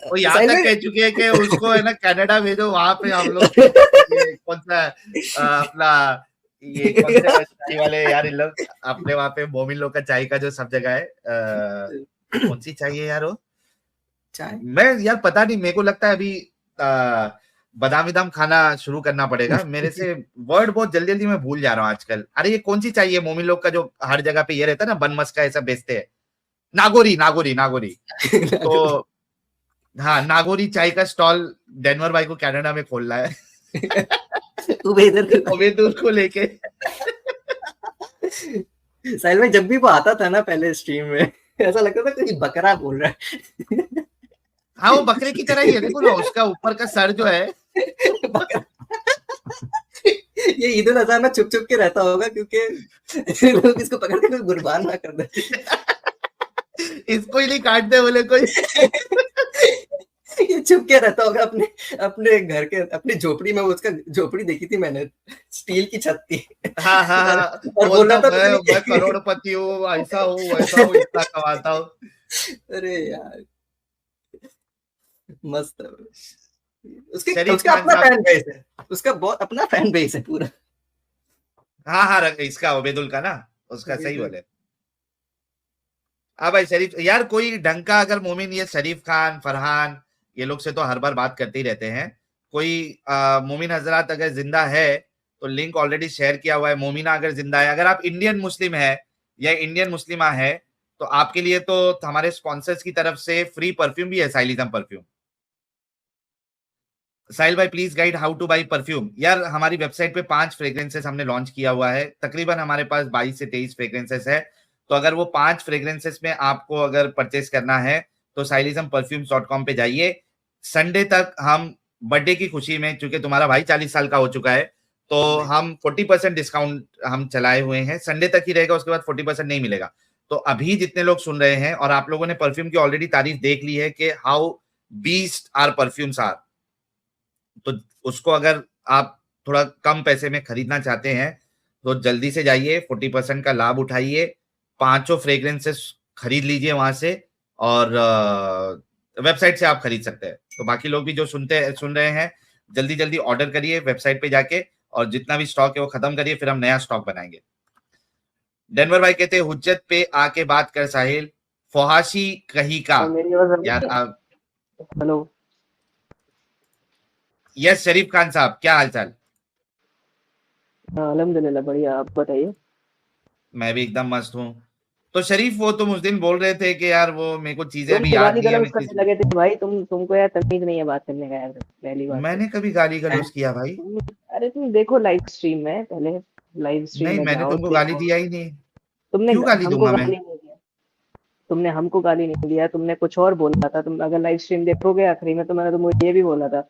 वो यहाँ तक कह चुके हैं कि उसको है ना कनाडा भेजो, वहां पे हम लोग ये कौन सा अपना ये कौन से चाय वाले यार, इन लोग अपने वहां पे मोमिन लोग का चाय का जो सब जगह है, कौन सी चाहिए यार वो चाय? मैं यार पता नहीं, मेरे को लगता है अभी बादाम विदाम खाना शुरू करना पड़ेगा मेरे से। वर्ड बहुत जल्दी जल्दी मैं भूल जा रहा हूँ आजकल। अरे ये कौन सी चाहिए मोमिन लोग का जो हर जगह पे ये रहता है ना, बन मस्का ऐसा बेचते हैं, नागोरी नागोरी नागोरी। तो हाँ, नागोरी चाय का स्टॉल डेनवर भाई को कनाडा में खोलना है। उबेदुल को लेके। साहिल भाई जब भी वो आता था ना पहले स्ट्रीम में, ऐसा लगता था कोई बकरा बोल रहा है। हाँ वो बकरे की तरह ही है, देखो ना उसका ऊपर का सर जो है। ये ईद उल अजहा में छुप छुप के रहता होगा, क्योंकि लोग इसको पकड़ के कुर्बान ना कर दे। इसको ही नहीं काटते बोले कोई। ये छुप के रहता होगा अपने अपने घर के, अपनी झोपड़ी में। उसका झोपड़ी देखी थी मैंने, स्टील की छत थी। हाँ हाँ हाँ, और बोल रहा था मैं करोड़पति हूँ, ऐसा हूँ वैसा हूँ, इतना कमाता हूँ। अरे यार मस्त है। उसका अपना फैन बेस है, उसका बहुत अपना फैन बेस है पूरा। हाँ हाँ, इसका उबेदुल का ना, उसका सही बोले। हाँ भाई शरीफ यार, कोई ढंग का अगर मोमिन, ये शरीफ खान फरहान ये लोग से तो हर बार बात करते ही रहते हैं। कोई मोमिन हजरात अगर जिंदा है तो लिंक ऑलरेडी शेयर किया हुआ है। मोमिना अगर जिंदा है, अगर आप इंडियन मुस्लिम है या इंडियन मुस्लिमा है, तो आपके लिए तो हमारे स्पॉन्सर्स की तरफ से फ्री परफ्यूम भी है, साइलिज्म परफ्यूम। साहिल भाई please guide how two by perfume. यार हमारी वेबसाइट पे 5 फ्रेग्रेंसेस हमने लॉन्च किया हुआ है, तकरीबन हमारे पास 22 से 23 फ्रेग्रेंसेस है। तो अगर वो 5 फ्रेग्रेंसेस में आपको अगर परचेस करना है तो stylismperfumes.com पे जाइए। संडे तक हम बर्थडे की खुशी में, चूंकि तुम्हारा भाई 40 साल का हो चुका है, तो हम 40% डिस्काउंट हम चलाए हुए हैं। संडे तक ही रहेगा, उसके बाद 40% नहीं मिलेगा। तो अभी जितने लोग सुन रहे हैं और आप लोगों ने परफ्यूम की ऑलरेडी तारीफ देख ली है कि how beast are perfumes are, तो उसको अगर आप थोड़ा कम पैसे में खरीदना चाहते हैं तो जल्दी से जाइए, 40% का लाभ उठाइए, 5 फ्रेग्रेंसेस खरीद लीजिए वहां से, और वेबसाइट से आप खरीद सकते हैं। तो बाकी लोग भी जो सुन रहे हैं, जल्दी जल्दी ऑर्डर करिए वेबसाइट पे जाके, और जितना भी स्टॉक है वो खत्म करिए, फिर हम नया स्टॉक बनाएंगे। डेनवर भाई कहते हैं हुज्जत पे आके बात कर साहिल, फहाशी कहीं का। यार आप हेलो। यस शरीफ खान साहब, क्या हाल चाल? हाँ अल्हम्दुलिल्लाह बढ़िया, आप बताइए। मैं भी एकदम मस्त हूँ। तो शरीफ, वो तुम उस दिन बोल रहे थे कि यार वो मेरे को चीजें तुम अभी याद गाली नहीं है। गलौज करने लगे थे भाई, तुमको यार तमीज नहीं है बात करने का यार, पहली बात। मैंने कभी गाली गलौज किया भाई? अरे तुम देखो लाइव स्ट्रीम में, पहले लाइव स्ट्रीम नहीं, में मैंने जाओ, तुमको गाली दिया ही नहीं। तुमने क्यों गाली हमको दूंगा मैं? गाली नहीं दिया, तुमने हमको गाली नहीं दिया, तुमने कुछ और बोला था। तुम अगर लाइव स्ट्रीम देखोगे आखिरी में, तो मैंने तुमको ये भी बोला था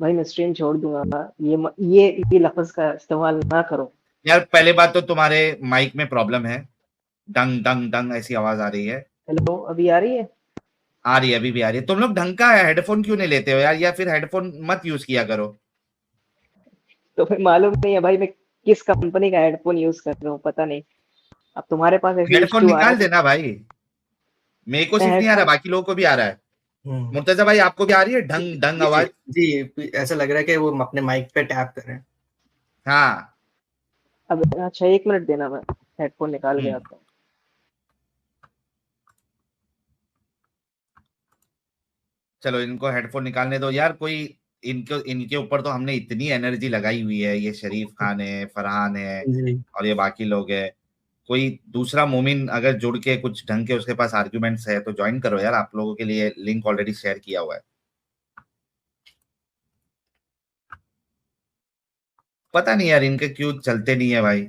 भाई मैं स्ट्रीम छोड़ दूंगा, ये लफ्ज का इस्तेमाल ना करो। यार पहले बात तो तुम्हारे माइक में प्रॉब्लम है, डंग डंग डंग ऐसी आवाज आ रही है। हेलो, अभी आ रही है? आ रही है, अभी भी आ रही है। तुम लोग ढंग का हेडफोन क्यों नहीं लेते हो यार, या फिर हेडफोन मत यूज किया करो। तो फिर मालूम नहीं है भाई मैं किस कंपनी का हेडफोन यूज कर रहा हूँ, पता नहीं। अब तुम्हारे पास ऐसे हेडफोन इश्यू आ रहा निकाल है तो देना भाई, मेरे को मैं सिर्फ नहीं आ रहा, हेडफोन बाकी लोगों को भी आ रहा है। हम्म। मुर्तजा भाई आपको भी आ रही है ढंग ढंग जी आवाज? जी, ऐसा लग रहा है कि वो अपने माइक पे टैप कर रहे हैं। हाँ। अब अच्छा 1 मिनट देना, मैं हेडफोन निकाल के हम्म, आता हूँ। चलो इनको हेडफोन निकालने दो यार। कोई इनको, इनके ऊपर तो हमने इतनी एनर्जी लगाई हुई है, ये शरीफ खान है, फरहान है, जी। और ये बाकी लोग है। कोई दूसरा मोमिन अगर जुड़ के कुछ ढंग के उसके पास आर्ग्यूमेंट्स है तो ज्वाइन करो यार, आप लोगों के लिए लिंक ऑलरेडी शेयर किया हुआ है। पता नहीं यार इनके क्यों चलते नहीं है भाई।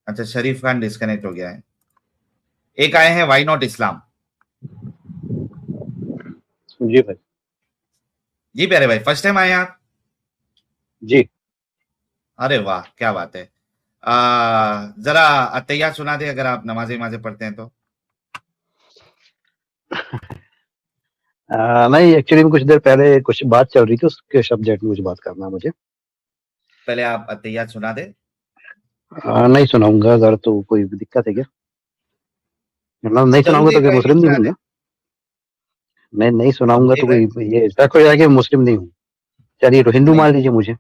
अच्छा शरीफ खान डिस्कनेक्ट हो गया है। एक आए हैं वाई नॉट इस्लाम। जी भाई। जी प्यारे भाई, फर्स्ट टाइम आए हैं आप? जी। अरे वाह क्या बात है। जरा अतैया सुना दे, अगर आप नमाज़े वमाज़े पढ़ते हैं तो। नहीं, एक्चुअली में कुछ देर पहले कुछ बात चल रही थी, उसके सब्जेक्ट में कुछ बात करना है मुझे। पहले आप अतैया सुना दे। नहीं सुनाऊंगा, अगर तो कोई दिक्कत है क्या? मतलब नहीं सुनाऊंगा जरूर तो एक क्या लाइन ही मुस्लिम नहीं सुना हूँ दे। ना? मैं नहीं सुनाऊंगा तो एक लाइन। कोई ये शक हो जाएगा कि मुस्लिम नहीं हूँ। चलिए तो हिंदू नहीं मान लीजिए मुझे।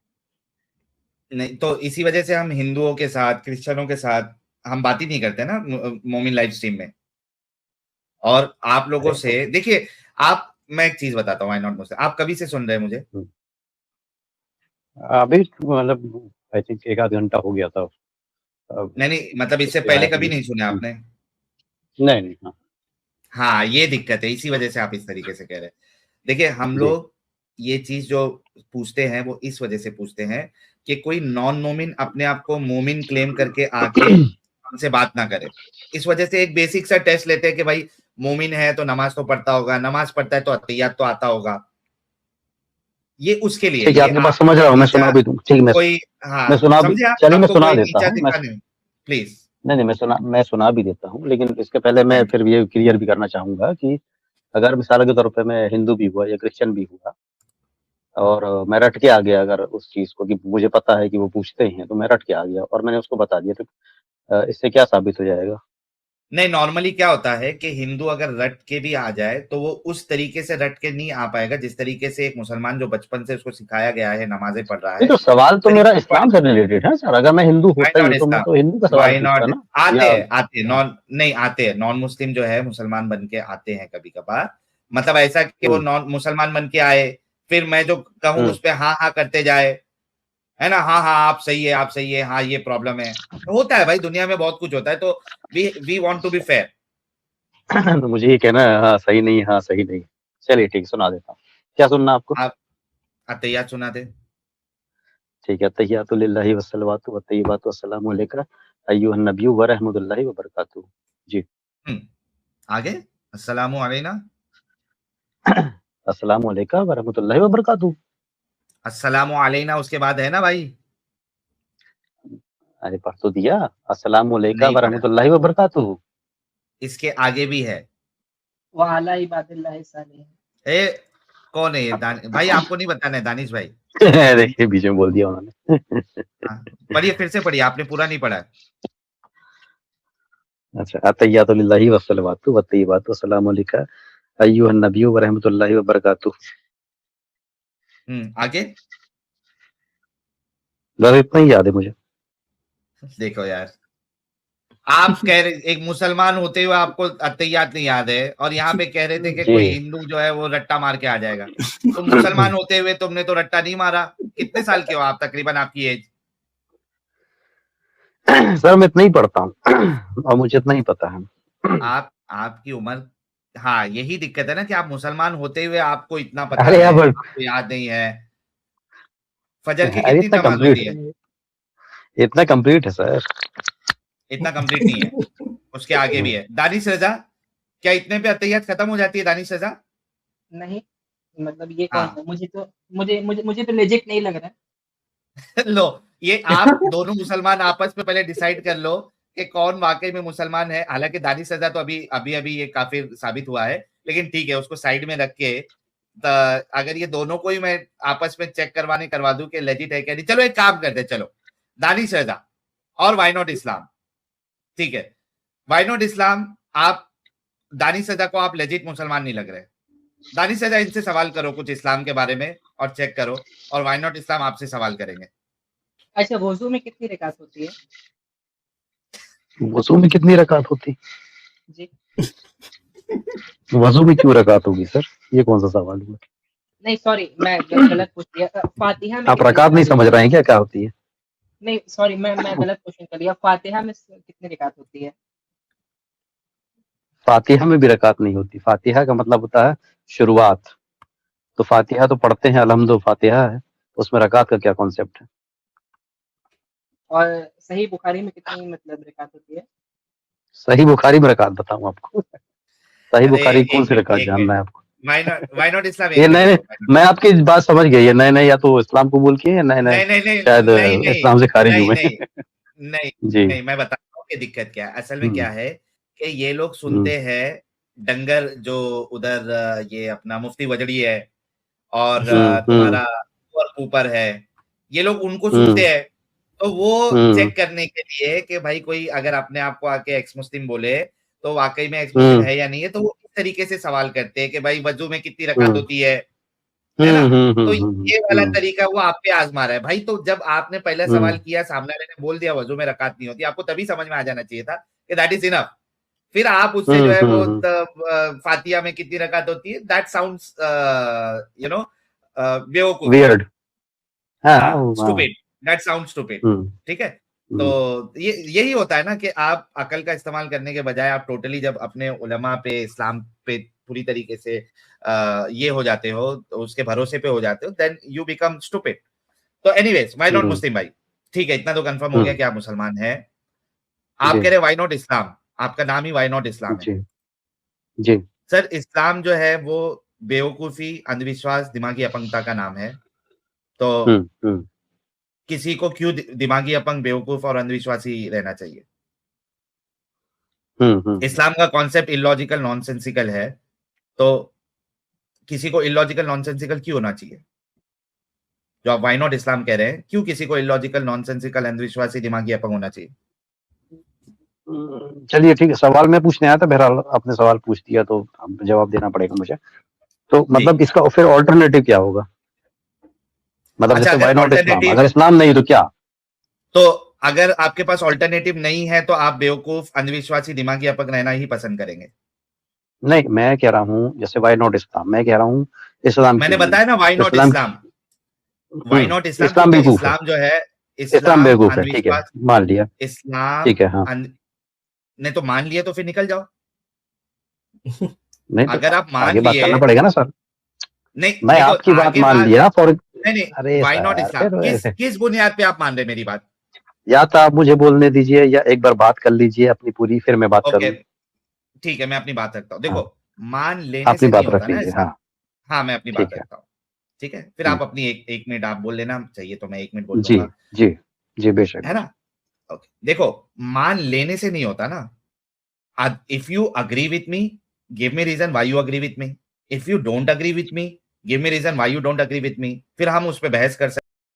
नहीं, तो इसी वजह से हम हिंदुओं के साथ, क्रिश्चियनों के साथ हम बात ही नहीं करते ना मोमिन लाइव स्ट्रीम में। और आप लोगों अरे से देखिए, आप, मैं एक चीज बताता हूँ, आई नॉट मुस्लिम, आप कभी से सुन रहे हैं मुझे? अभी मतलब आई थिंक 1 आध घंटा हो गया था। अब नहीं नहीं, मतलब उस इससे पे पहले आया कभी नहीं। नहीं सुना आपने? नहीं नहीं, हाँ। हाँ ये दिक्कत है, इसी वजह से आप इस तरीके से कह रहे हैं। देखिए हम जी। लोग ये चीज जो पूछते हैं वो इस वजह से पूछते हैं कि कोई नॉन मोमिन अपने आप को मोमिन क्लेम करके आके हमसे बात ना करे। इस वजह से एक बेसिक सा टेस्ट लेते हैं कि भाई मोमिन है तो नमाज तो पढ़ता होगा, नमाज पढ़ता है तो अत्तहियात तो आता होगा। ये उसके लिए, ठीक है, ये आपकी बात आपको समझ कोई रहा हूँ, मैं नीचा, सुना भी दूँ। ठीक, कोई, मैं हाँ सुना भी, समझे आप, चलिए मैं आपको सुना कोई देता नीचा हूँ। दिखाने, प्लीज। नहीं, मैं सुना भी देता हूँ, लेकिन इसके पहले मैं थैंक यू। फिर ये क्लियर भी करना चाहूँगा कि अगर मिसाल के तौर पे मैं हिंदू भी हुआ या क्रिश्चियन भी हुआ और मैं रट के आ गया अगर उस चीज़ को, कि मुझे पता है कि वो पूछते ही हैं, तो मैं रट के आ गया और मैंने उसको बता दिया, तो इससे क्या साबित हो जाएगा? नहीं, नॉर्मली क्या होता है कि हिंदू अगर रट के भी आ जाए तो वो उस तरीके से रट के नहीं आ पाएगा जिस तरीके से एक मुसलमान जो बचपन से उसको सिखाया गया है, नमाजें पढ़ रहा नहीं, है, तो सवाल उस तो मेरा तरीके से पढ़। इस्लाम से रिलेटेड है सर। अगर मैं हिंदू वाई होता ही नॉट तो मैं इस्लाम, तो हिंदू का सवाल वाई पूछता नॉट, ना। या आते हैं नॉन, नहीं आते हैं नॉन मुस्लिम जो है, मुसलमान बन के आते हैं कभी कभार। मतलब ऐसा कि वो हुँ, नॉन मुसलमान बन के आए, फिर मैं जो कहूँ हुँ। उस पे हाँ हाँ करते जाए, है ना, हाँ हाँ आप सही है, आप सही है, हाँ ये प्रॉब्लम है। तो होता है भाई, दुनिया में बहुत कुछ होता है, तो we want to be fair. तो मुझे ये कहना है हाँ, सही नहीं, हाँ, सही नहीं। चलिए ठीक है, सुना देता हूँ। क्या सुनना आपको? आप अतैयात सुना दे। ठीक है, तहियातु लिल्लाहि वस्सलावातु वत्तय्यिबातु अस्सलामु अलैका अय्युहन नबिय्यु व रहमतुल्लाहि व बरकातुहू। जी। हम्म, आगे। अस्सलामु अलैना। अस्सलामु अलैका व रहमतुल्लाहि व बरकातुहू। अस्सलामु अलैना उसके बाद है ना भाई? अरे पढ़ तो दिया, अस्सलामु अलैका नहीं व पढ़ा, रहमतुल्लाहि व बरकातुहू। इसके आगे भी है। वअला इबादिल्लाहि सालिहीन। ए, कौन है ये भाई, आपको नहीं बताना है दानिश भाई। देखिए बीच में बोल दिया उन्होंने। हाँ, पढ़िए, फिर से पढ़िए, आपने पूरा नहीं पढ़ा है। अच्छा, अत्तहियातु लिल्लाहि वस्सलावातु वत्तय्यिबातु अस्सलामु अलैका अय्युहन नबिय्यु व रहमतुल्लाहि व बरकातुहू। आगे। बस इतना ही याद है मुझे। देखो यार, आप कह रहे एक मुसलमान होते हुए आपको अत्तहियात नहीं याद है, और यहाँ पे कह रहे थे कि जी। कोई हिंदू जो है वो रट्टा मार के आ जाएगा। तो मुसलमान होते हुए तुमने तो रट्टा नहीं मारा। कितने साल के हो आप तकरीबन, आपकी एज? सर मैं इतना ही पढ़ता हूँ और मुझे इतना ही पता है। आपकी उम्र, हाँ यही दिक्कत है ना कि आप मुसलमान होते हुए आपको इतना पता अरे है, अब आपको याद नहीं है। फजर की अरे कितनी इतना नमाज कंप्लीट होती है? है, इतना कंप्लीट है सर। इतना कंप्लीट नहीं है, उसके आगे भी है। दानिश रजा, क्या इतने पे अत्तहियात खत्म हो जाती है दानिश रजा? नहीं, मतलब ये कौन हाँ। सा? मुझे तो लेजिट नहीं लग रहा है। लो, ये आप दोनों मुसलमान आपस में पहले डिसाइड कर लो कि कौन वाकई में मुसलमान है। हालांकि दानिश रजा तो अभी ये काफिर साबित हुआ है, लेकिन ठीक है, उसको साइड में रख के अगर ये दोनों को ही मैं आपस में चेक करवा दूं कि लेजिट है क्या नहीं। चलो एक काम करते, चलो दानिश रजा और वाई नॉट इस्लाम, ठीक है, वाई नॉट इस्लाम, आप दानिश रजा को आप लेजिट मुसलमान नहीं लग रहे। दानिश रजा इनसे सवाल करो कुछ इस्लाम के बारे में और चेक करो, और वाई नॉट इस्लाम आपसे सवाल करेंगे। अच्छा, वजू में कितनी रकात होती है? वजू में कितनी रकात होती? जी वजू में क्यों रकात होगी सर, ये कौन सा सवाल हुआ? नहीं सॉरी, मैं गलत पूछ लिया। फातिहा में आप कितनी रकात नहीं रकात समझ होती रहे हैं क्या होती है? नहीं सॉरी, मैं गलत क्वेश्चन कर लिया। फातिहा में कितनी रकात होती है? फातिहा में भी रकात नहीं होती। फातिहा का मतलब होता है शुरुआत, तो फातिहा तो पढ़ते हैं, अलहम्दु फातिहा है, उसमें रकात का क्या कॉन्सेप्ट है? और सही बुखारी में कितनी मतलब रकात होती है? सही बुखारी में रकात बताऊं आपको? सही अरे बुखारी कौन एक सी मिनट, रकात एक जानना है मिनट, आपको? वाई नॉट इस्लाम, ये एक नए मिनट नए, रुको। मैं आपकी बात समझ गई है, नए नए या तो इस्लाम कबूल किए या नए नए नहीं नहीं नहीं शायद नहीं नहीं इस्लाम से खारिज नहीं हुए। नहीं नहीं जी। नहीं, मैं बताता हूँ कि दिक्कत क्या है। असल में हम्म, क्या है कि ये लोग हम्म, सुनते हैं डंगर जो उधर ये अपना मुफ्ती वजड़ी है और हम्म, तुम्हारा ऊपर है, ये लोग उनको हम्म, सुनते हैं। तो वो हम्म, चेक करने के लिए कि भाई कोई अगर अपने आप को आके एक्स मुस्लिम बोले तो वाकई में एक्स मुस्लिम हम्म, है या नहीं है, तो वो इस तरीके से सवाल करते हैं कि भाई वजू में कितनी रकात हम्म, होती है ना। तो हम्म, ये वाला तरीका वो आप पे आजमा रहा है भाई। तो जब आपने पहला हम्म, सवाल किया, सामने वाले ने बोल दिया वजू में रकात नहीं होती, आपको तभी समझ में आ जाना चाहिए था कि दैट इज इनफ। फिर आप उससे जो है वो फातिहा में कितनी रकात होती है, दैट साउंड्स यू नो बेवकूफ, वियर्ड। हाँ हाँ हाँ, स्टूपिड, दैट साउंड स्टूपिड, हम्म, ठीक है। तो हम्म, ये यही होता है ना कि आप अकल का इस्तेमाल करने के बजाय आप टोटली जब अपने उलमा पे, इस्लाम पे पूरी तरीके से ये हो जाते हो, तो उसके भरोसे पे हो जाते हो, देन यू बिकम स्टूपिड। तो एनीवेज, व्हाई नॉट मुस्लिम भाई, ठीक है, इतना तो कंफर्म हो गया कि आप मुसलमान हैं। आप जी कह रहे व्हाई नॉट इस्लाम, आपका नाम ही व्हाई नॉट इस्लाम है। जी जी। सर इस्लाम जो है वो बेवकूफी, अंधविश्वास, दिमागी अपंगता का नाम है। तो हम्म, किसी को क्यों दिमागी अपंग, बेवकूफ और अंधविश्वासी रहना चाहिए? इस्लाम का कॉन्सेप्ट इलॉजिकल, नॉनसेंसिकल है, तो किसी को इलॉजिकल, नॉनसेंसिकल क्यों होना चाहिए? जो आप व्हाई नॉट इस्लाम कह रहे हैं, क्यों किसी को इलॉजिकल, नॉनसेंसिकल, अंधविश्वासी, दिमागी अपंग होना चाहिए? चलिए ठीक है, सवाल मैं पूछने आया था, बहरहाल आपने सवाल पूछ दिया तो अब जवाब देना पड़ेगा मुझे। तो जी। मतलब इसका फिर ऑल्टरनेटिव क्या होगा? मतलब अच्छा, जैसे अगर व्हाई नॉट इस्लाम, ऑल्टरनेटिव, अगर इस्लाम नहीं तो क्या? तो अगर आपके पास ऑल्टरनेटिव नहीं है तो आप बेवकूफ, अंधविश्वासी, दिमागी अपंग रहना ही पसंद करेंगे। नहीं, मैं कह रहा हूँ जैसे व्हाई नॉट इस्लाम, मैं कह रहा हूँ इस्लाम क्यों मैंने नहीं? बताया ना why not Islam, Islam, why not Islam, Islam क्योंकि बेवकूफ है, इस्लाम जो है, इस्लाम इस्लाम बेवकूफ है, ठीक है, अंधविश्वास, मान लिया, इस्लाम ठीक है, हाँ। नहीं तो मान लिया तो फिर निकल जाओ। नहीं तो अगर आप मान आगे बात लिए, करना पड़ेगा ना सर। नहीं मैं देखो आपकी बात आगे मान बात, लिया ना फॉर। नहीं नहीं, अरे व्हाई नॉट सर इस्लाम, फिर किस बुनियाद पे आप मान रहे हैं मेरी बात? या तो आप मुझे बोलने दीजिए या एक बार बात कर लीजिए अपनी पूरी, फिर मैं बात ओके, करूँ। ठीक है, मैं अपनी बात रखता हूँ। हाँ, देखो, मान लेने अपनी से नहीं बात होता रख ना लीजिए, ऐसा। हाँ, हाँ, मैं अपनी बात ठीक है। रखता हूँ, ठीक है, फिर आप अपनी एक मिनट आप बोल लेना, चाहिए तो मैं 1 मिनट बोल जी लूंगा, जी जी, बेशक है बेशक। ना। ओके, देखो, मान लेने से नहीं होता ना। If you agree with me, give me reason why you agree with me. If you don't agree with me, give me reason why you don't agree with me. फिर हम उस पर बहस कर सकते